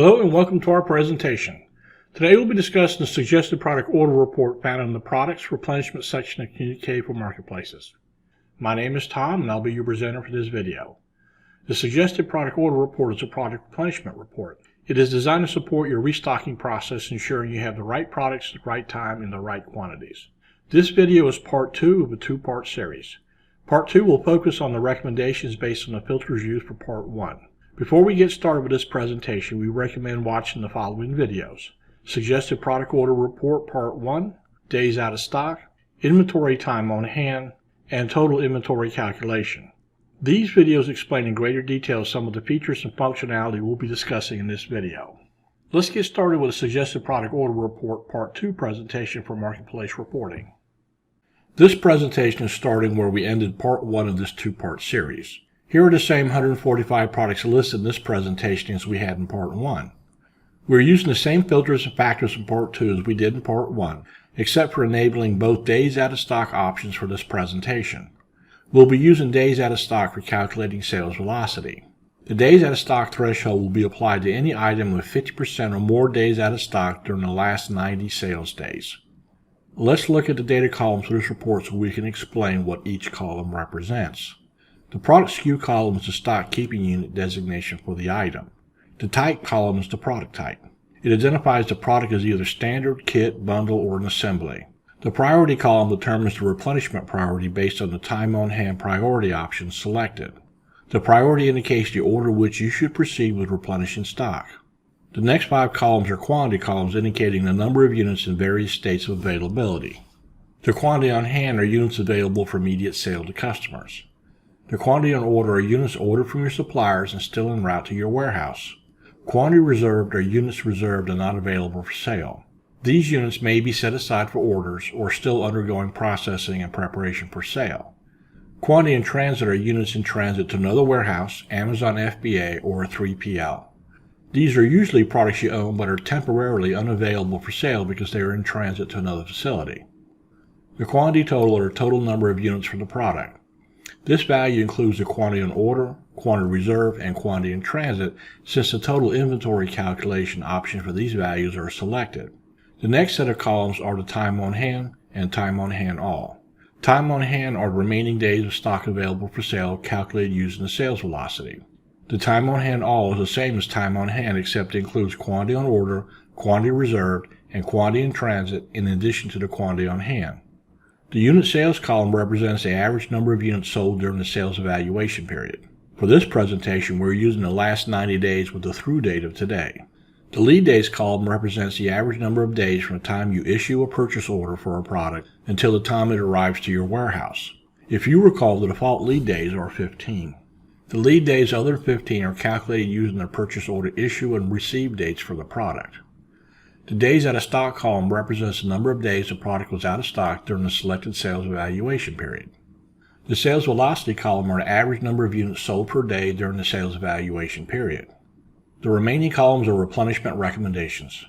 Hello and welcome to our presentation. Today we'll be discussing the suggested product order report found in the Products Replenishment section of Communique for Marketplaces. My name is Tom and I'll be your presenter for this video. The suggested product order report is a product replenishment report. It is designed to support your restocking process, ensuring you have the right products at the right time in the right quantities. This video is part 2 of a two-part series. Part 2 will focus on the recommendations based on the filters used for part 1. Before we get started with this presentation, we recommend watching the following videos: Suggested Product Order Report Part 1, Days Out of Stock, Inventory Time on Hand, and Total Inventory Calculation. These videos explain in greater detail some of the features and functionality we'll be discussing in this video. Let's get started with a Suggested Product Order Report Part 2 presentation for Marketplace Reporting. This presentation is starting where we ended Part 1 of this two-part series. Here are the same 145 products listed in this presentation as we had in Part 1. We're using the same filters and factors in Part 2 as we did in Part 1, except for enabling both days out of stock options for this presentation. We'll be using days out of stock for calculating sales velocity. The days out of stock threshold will be applied to any item with 50% or more days out of stock during the last 90 sales days. Let's look at the data columns for this report so we can explain what each column represents. The product SKU column is the stock keeping unit designation for the item. The type column is the product type. It identifies the product as either standard, kit, bundle, or an assembly. The priority column determines the replenishment priority based on the time on hand priority option selected. The priority indicates the order which you should proceed with replenishing stock. The next 5 columns are quantity columns indicating the number of units in various states of availability. The quantity on hand are units available for immediate sale to customers. The quantity on order are units ordered from your suppliers and still en route to your warehouse. Quantity reserved are units reserved and not available for sale. These units may be set aside for orders or still undergoing processing and preparation for sale. Quantity in transit are units in transit to another warehouse, Amazon FBA, or a 3PL. These are usually products you own but are temporarily unavailable for sale because they are in transit to another facility. The quantity total or total number of units for the product. This value includes the quantity on order, quantity reserved, and quantity in transit, since the total inventory calculation options for these values are selected. The next set of columns are the time on hand and time on hand all. Time on hand are the remaining days of stock available for sale calculated using the sales velocity. The time on hand all is the same as time on hand except it includes quantity on order, quantity reserved, and quantity in transit in addition to the quantity on hand. The unit sales column represents the average number of units sold during the sales evaluation period. For this presentation, we're using the last 90 days with the through date of today. The lead days column represents the average number of days from the time you issue a purchase order for a product until the time it arrives to your warehouse. If you recall, the default lead days are 15. The lead days other than 15 are calculated using the purchase order issue and receive dates for the product. The days out of stock column represents the number of days the product was out of stock during the selected sales evaluation period. The sales velocity column are the average number of units sold per day during the sales evaluation period. The remaining columns are replenishment recommendations.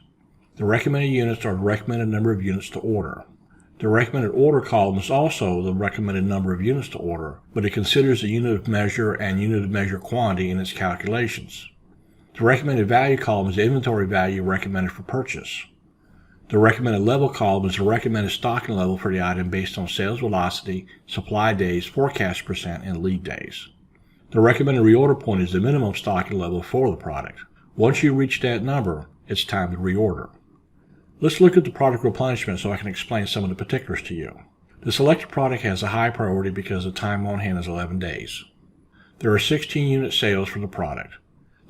The recommended units are the recommended number of units to order. The recommended order column is also the recommended number of units to order, but it considers the unit of measure and unit of measure quantity in its calculations. The recommended value column is the inventory value recommended for purchase. The recommended level column is the recommended stocking level for the item based on sales velocity, supply days, forecast percent, and lead days. The recommended reorder point is the minimum stocking level for the product. Once you reach that number, it's time to reorder. Let's look at the product replenishment so I can explain some of the particulars to you. The selected product has a high priority because the time on hand is 11 days. There are 16 unit sales for the product.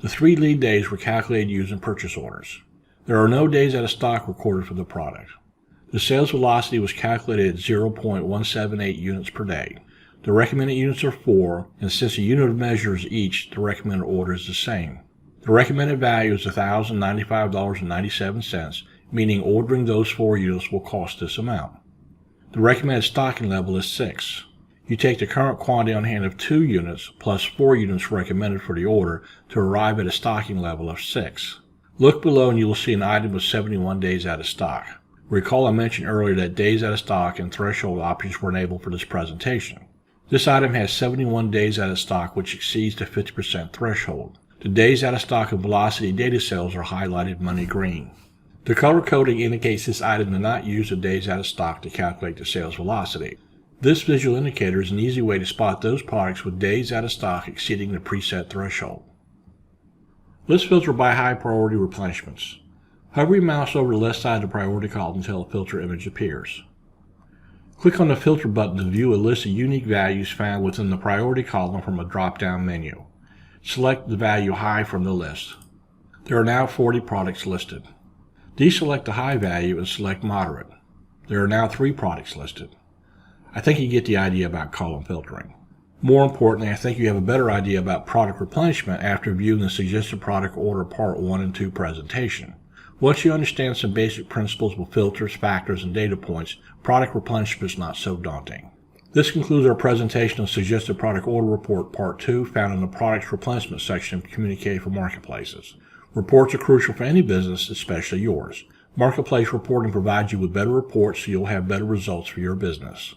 The 3 lead days were calculated using purchase orders. There are no days out of stock recorded for the product. The sales velocity was calculated at 0.178 units per day. The recommended units are 4, and since the unit of measure is each, the recommended order is the same. The recommended value is $1,095.97, meaning ordering those 4 units will cost this amount. The recommended stocking level is 6. You take the current quantity on hand of 2 units plus 4 units recommended for the order to arrive at a stocking level of 6. Look below and you will see an item with 71 days out of stock. Recall I mentioned earlier that days out of stock and threshold options were enabled for this presentation. This item has 71 days out of stock, which exceeds the 50% threshold. The days out of stock and velocity data cells are highlighted money green. The color coding indicates this item did not use the days out of stock to calculate the sales velocity. This visual indicator is an easy way to spot those products with days out of stock exceeding the preset threshold. Let's filter by high priority replenishments. Hover your mouse over the left side of the priority column until a filter image appears. Click on the filter button to view a list of unique values found within the priority column from a drop-down menu. Select the value high from the list. There are now 40 products listed. Deselect the high value and select moderate. There are now 3 products listed. I think you get the idea about column filtering. More importantly, I think you have a better idea about product replenishment after viewing the Suggested Product Order Part 1 and 2 presentation. Once you understand some basic principles with filters, factors, and data points, product replenishment is not so daunting. This concludes our presentation of Suggested Product Order Report Part 2 found in the Products Replenishment section of Communique for Marketplaces. Reports are crucial for any business, especially yours. Marketplace reporting provides you with better reports so you'll have better results for your business.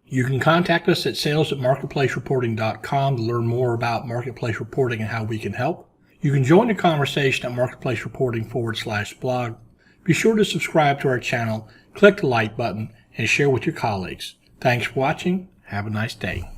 You can contact us at sales@marketplacereporting.com to learn more about marketplace reporting and how we can help. You can join the conversation at marketplacereporting.com/blog. Be sure to subscribe to our channel, click the like button, and share with your colleagues. Thanks for watching. Have a nice day.